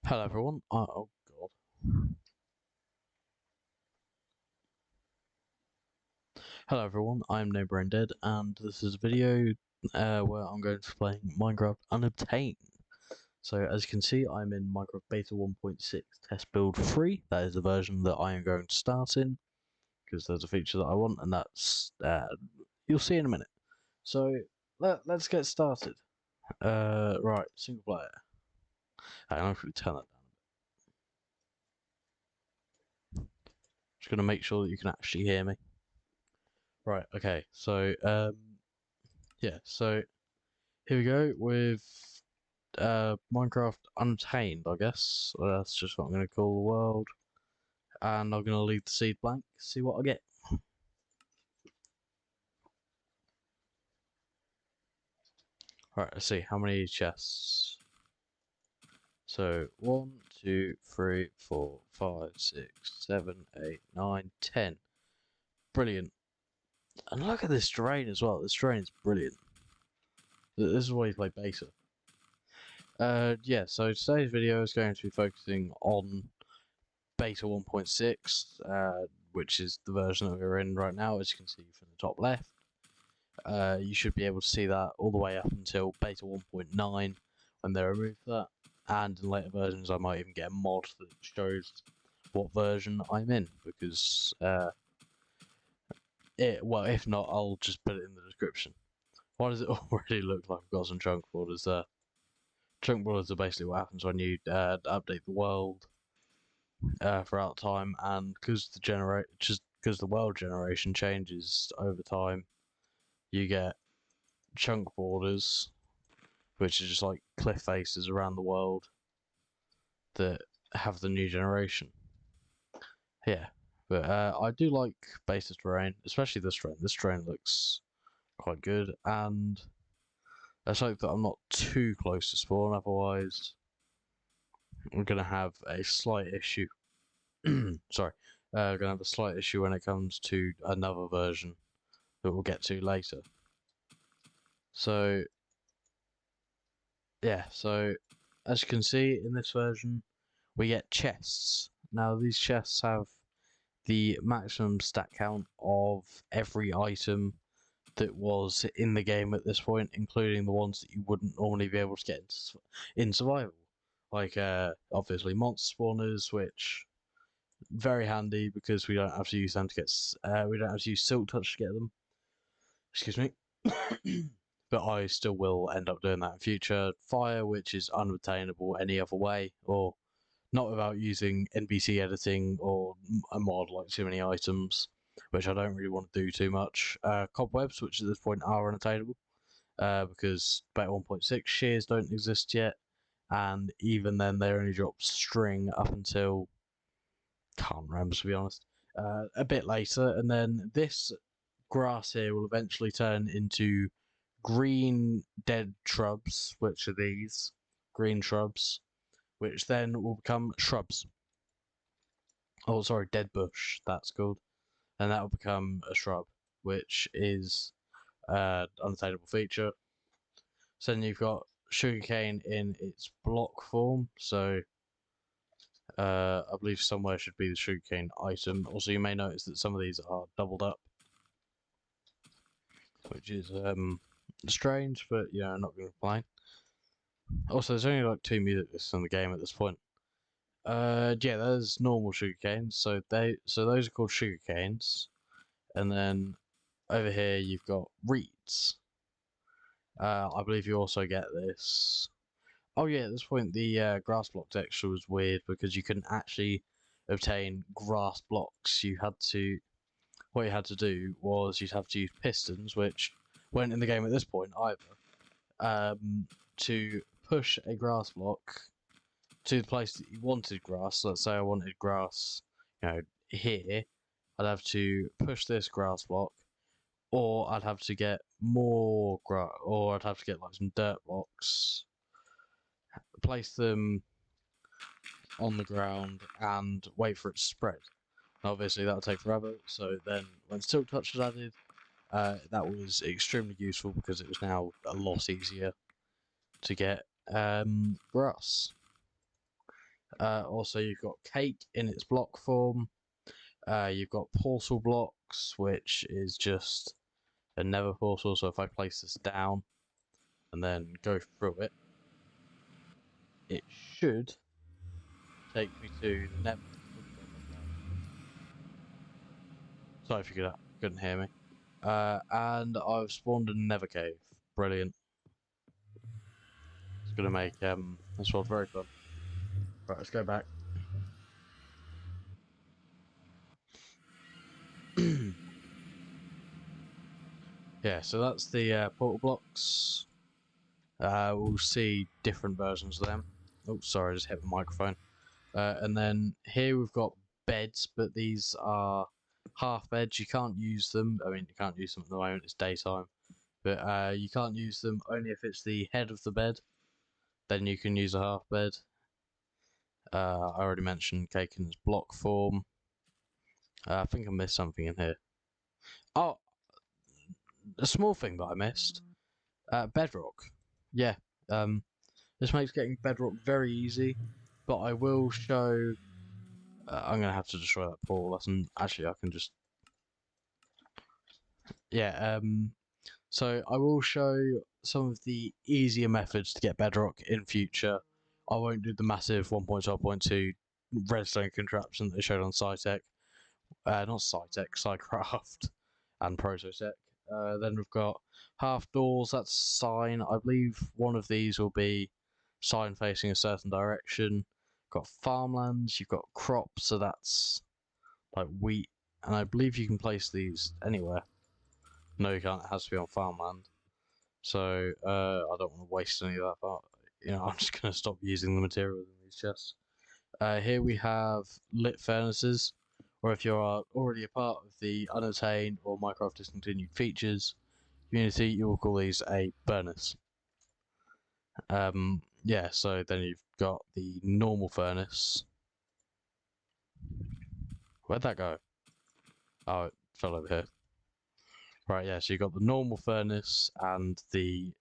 Hello everyone. Oh god. Hello everyone. I'm No Brain Dead, and this is a video where I'm going to be playing Minecraft Unobtained. So as you can see, I'm in Minecraft Beta 1.6 Test Build 3. That is the version that I am going to start in, because there's a feature that I want, and that's you'll see in a minute. So let's get started. Right, single player. Hang on, if we turn that down a bit. Just gonna make sure that you can actually hear me. Right, okay, so, yeah, so here we go with Minecraft Untamed, I guess. That's just what I'm going to call the world. And I'm going to leave the seed blank, see what I get. Alright, let's see, how many chests? So, 1, 2, 3, 4, 5, 6, 7, 8, 9, 10. Brilliant. And look at this terrain as well, this terrain is brilliant. This is why you play beta. Yeah, so today's video is going to be focusing on Beta 1.6, which is the version that we're in right now, as you can see from the top left. You should be able to see that all the way up until Beta 1.9 when they remove that, and in later versions I might even get a mod that shows what version I'm in, because, well, if not, I'll just put it in the description. Why does it already look like I've got some chunk borders there? Chunk borders are basically what happens when you update the world throughout time, and because the world generation changes over time, you get chunk borders, which are just like cliff faces around the world that have the new generation. Yeah, but I do like beta terrain, especially this terrain. This terrain looks quite good, and let's hope that I'm not too close to spawn, otherwise I'm gonna have a slight issue. Sorry, gonna have a slight issue when it comes to another version that we'll get to later. So, yeah, so as you can see in this version, we get chests. Now, these chests have the maximum stat count of every item that was in the game at this point, including the ones that you wouldn't normally be able to get in survival. Like, obviously, monster spawners, which very handy because we don't have to use them to get. We don't have to use Silk Touch to get them. Excuse me. But I still will end up doing that in future. Fire, which is unobtainable any other way, or not without using NPC editing or a mod like too many items, which I don't really want to do too much. Cobwebs, which at this point are unattainable, because Beta 1.6 shears don't exist yet, and even then they only drop string up until, can't remember to be honest, a bit later, and then this grass here will eventually turn into green dead shrubs, which are these green shrubs, which then will become shrubs. Oh, sorry, dead bush, that's called. And that will become a shrub, which is an unattainable feature. So then you've got sugarcane in its block form, so I believe somewhere should be the sugarcane item. Also, you may notice that some of these are doubled up, which is strange, but yeah, I'm not going to complain. Also, there's only like 2 music lists in the game at this point. Yeah, there's normal sugarcanes, so those are called sugarcanes, and then over here you've got reeds. I believe you also get this. Oh yeah, at this point the grass block texture was weird because you couldn't actually obtain grass blocks. What you had to do was you'd have to use pistons, which weren't in the game at this point either, to push a grass block to the place that you wanted grass. Let's say I wanted grass, here. I'd have to push this grass block, or I'd have to get more grass, or I'd have to get like some dirt blocks, place them on the ground, and wait for it to spread. And obviously, that'll take forever. So then, when Silk Touch was added, that was extremely useful because it was now a lot easier to get grass. Also, you've got cake in its block form. You've got portal blocks, which is just a nether portal. So if I place this down and then go through it, it should take me to the nether. Sorry if you couldn't hear me. And I've spawned a nether cave. Brilliant. It's gonna make this world very fun. Right, let's go back. Yeah, so that's the portal blocks. We'll see different versions of them. Oh, sorry, I just hit the microphone. And then here we've got beds, but these are half beds. You can't use them. I mean, you can't use them at the moment. It's daytime, but you can't use them only if it's the head of the bed. Then you can use a half bed. I already mentioned cake in its block form. I think I missed something in here. Oh, a small thing that I missed. Bedrock. Yeah. This makes getting bedrock very easy, but I will show. I'm gonna have to destroy that portal. Actually, I can just. Yeah. So I will show some of the easier methods to get bedrock in future. I won't do the massive 1.12.2 redstone contraption that I showed on SciTech. Not SciTech, SciCraft and Prototech. Then we've got half doors, that's sign. I believe one of these will be sign facing a certain direction. Got farmlands, you've got crops, so that's like wheat. And I believe you can place these anywhere. No, you can't, it has to be on farmland. So I don't want to waste any of that, but I'm just going to stop using the material in these chests. Here we have lit furnaces, or if you're already a part of the unattained or Minecraft discontinued features community, you will call these a furnace. Yeah, so then you've got the normal furnace. Where'd that go? Oh, it fell over here. Right, yeah, so you've got the normal furnace and the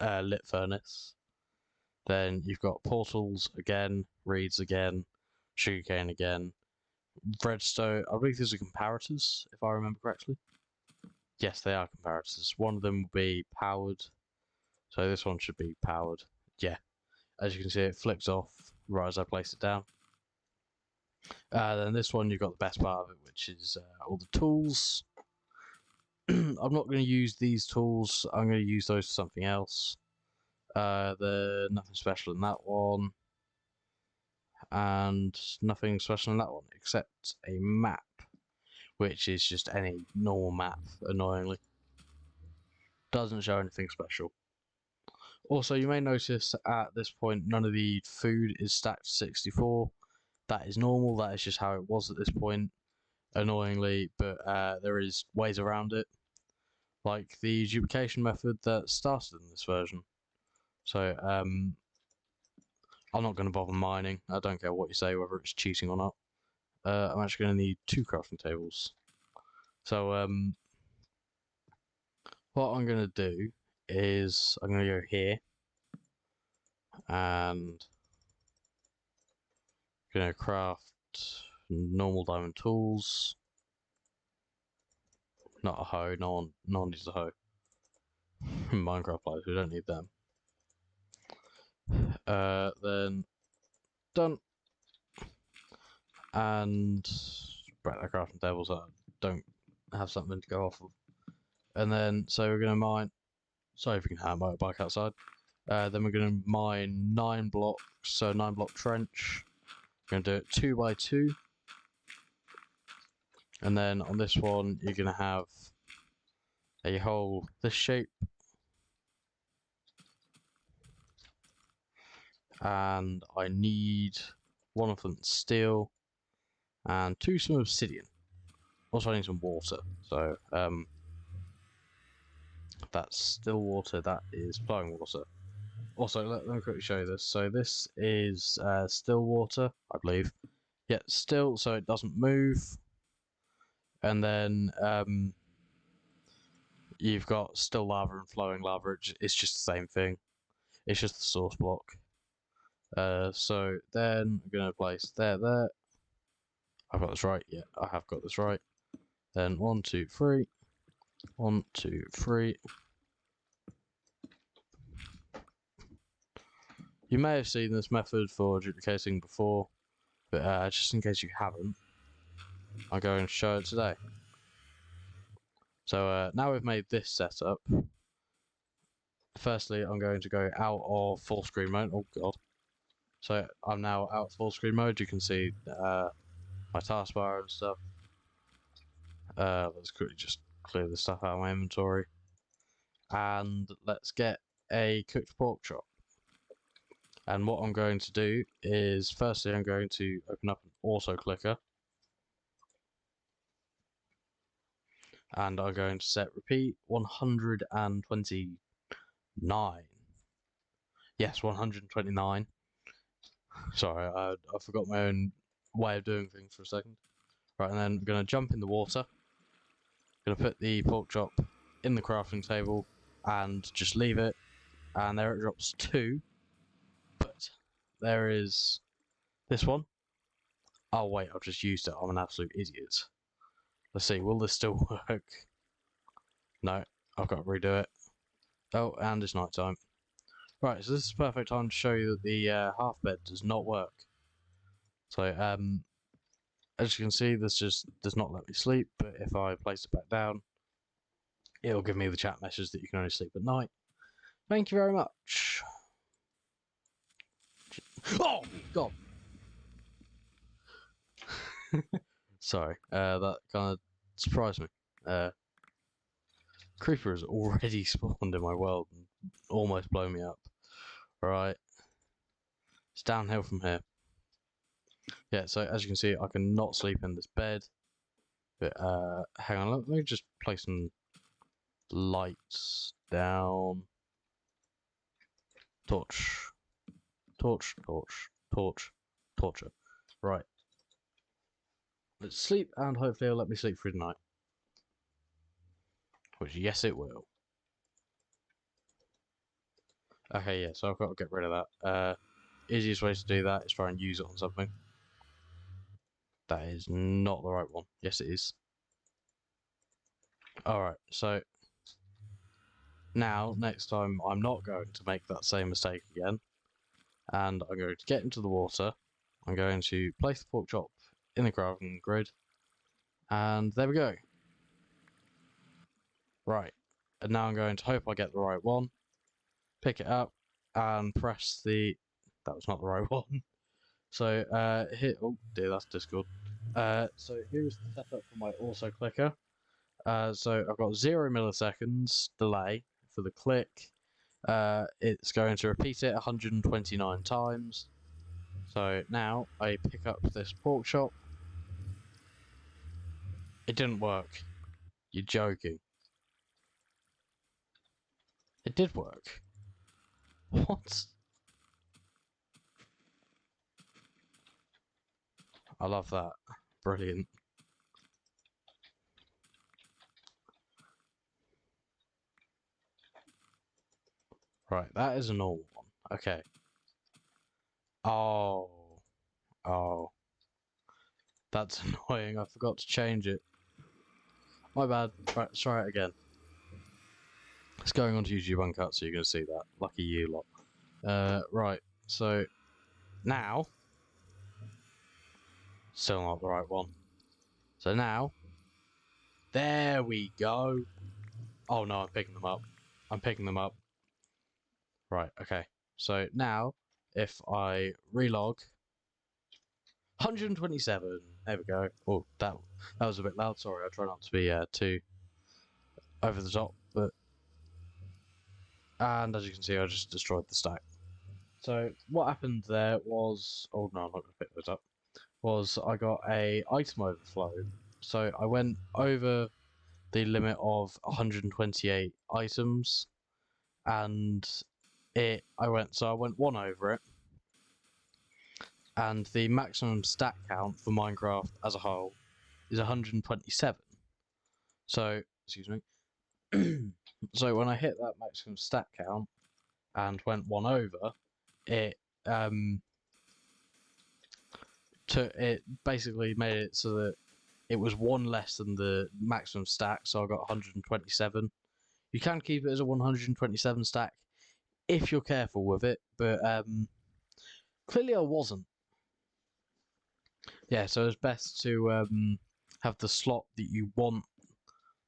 lit furnace. Then you've got portals again, reeds again, sugarcane again, redstone. I believe these are comparators, if I remember correctly. Yes, they are comparators. One of them will be powered, so this one should be powered. Yeah, as you can see, it flicks off right as I place it down. Then this one, you've got the best part of it, which is all the tools. I'm not going to use these tools. I'm going to use those for something else. There's nothing special in that one. And nothing special in that one, except a map, which is just any normal map, annoyingly. Doesn't show anything special. Also, you may notice at this point none of the food is stacked to 64. That is normal, that is just how it was at this point, annoyingly, but there is ways around it, like the duplication method that started in this version. So, I'm not going to bother mining, I don't care what you say, whether it's cheating or not. I'm actually going to need 2 crafting tables. So, what I'm going to do is I'm going to go here and going to craft normal diamond tools. Not a hoe, no one needs a hoe. Minecraft players, we don't need them. Then done. And break the crafting tables so I don't have something to go off of. And then, so we're going to mine. Sorry if you can hear a motorbike outside. Then we're going to mine 9 blocks, so 9 block trench. We're going to do it 2 by 2. And then on this one, you're going to have a hole this shape. And I need 1 of them steel and 2 some obsidian. Also, I need some water. So, that's still water, that is flowing water. Also, let me quickly show you this. So this is still water, I believe. Yeah, still, so it doesn't move. And then you've got still lava and flowing lava. It's just the same thing. It's just the source block. So then I'm going to place there. I've got this right. Yeah, I have got this right. Then 1, 2, 3. 1, 2, 3. You may have seen this method for duplicating before, but just in case you haven't, I'm going to show it today. So now we've made this setup. Firstly, I'm going to go out of full screen mode. Oh god. So I'm now out of full screen mode. You can see my taskbar and stuff. Let's quickly just clear the stuff out of my inventory. And let's get a cooked pork chop. And what I'm going to do is, firstly, I'm going to open up an auto clicker. And I'm going to set repeat 129. Yes, 129. Sorry, I forgot my own way of doing things for a second. Right, and then I'm going to jump in the water. Going to put the pork chop in the crafting table and just leave it. And there it drops 2. But there is this one. Oh wait, I've just used it. I'm an absolute idiot. Let's see, will this still work? No, I've got to redo it. Oh, and it's night time. Right, so this is the perfect time to show you that the half bed does not work. So, as you can see, this just does not let me sleep, but if I place it back down, it'll give me the chat message that you can only sleep at night. Thank you very much. Oh, God. Sorry, that kind of surprised me. Creeper has already spawned in my world and almost blown me up. Right. It's downhill from here. Yeah, so as you can see, I cannot sleep in this bed. But, hang on, let me just place some lights down. Torch. Torch, torch, torch, torture. Right. Let's sleep, and hopefully it'll let me sleep through the night. Which, yes, it will. Okay, yeah, so I've got to get rid of that. Easiest way to do that is try and use it on something. That is not the right one. Yes, it is. Alright, so now, next time, I'm not going to make that same mistake again. And I'm going to get into the water. I'm going to place the pork chop in the crafting grid. And there we go. Right. And now I'm going to hope I get the right one. Pick it up and press the... That was not the right one. So, here... Oh, dear, that's Discord. So here's the setup for my auto clicker. So I've got 0 milliseconds delay for the click. It's going to repeat it 129 times. So now I pick up this pork chop. It didn't work. You're joking. It did work. What? I love that. Brilliant. Right, that is a normal one. Okay. Oh. Oh. That's annoying. I forgot to change it. My bad. Right, let's try it again. It's going on to YouTube Uncut, so you're going to see that. Lucky you lot. Right, so now, still not the right one. So now, there we go. Oh no, I'm picking them up. I'm picking them up. Right, okay. So now, if I relog, 127. There we go. Oh, that was a bit loud. Sorry, I try not to be too over the top, but and as you can see, I just destroyed the stack. So what happened there was, oh no, I'm not going to pick those up. Was I got a item overflow. So I went over the limit of 128 items, and I went 1 over it, and the maximum stack count for Minecraft as a whole is 127. So, excuse me. So when I hit that maximum stack count and went 1 over, it it basically made it so that it was one less than the maximum stack, so I got 127. You can keep it as a 127 stack if you're careful with it, but clearly I wasn't. Yeah, so it's best to have the slot that you want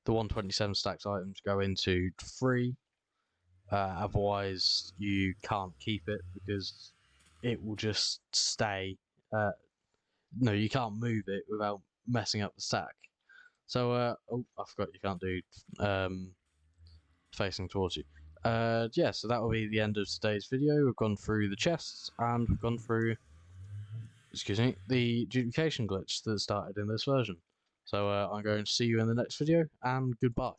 the 127 stacks items go into free. Otherwise, you can't keep it because it will just stay. No, you can't move it without messing up the stack. So, oh, I forgot you can't do facing towards you. Yeah, so that will be the end of today's video. We've gone through the chests and we've gone through, excuse me, the duplication glitch that started in this version. So I'm going to see you in the next video, and goodbye.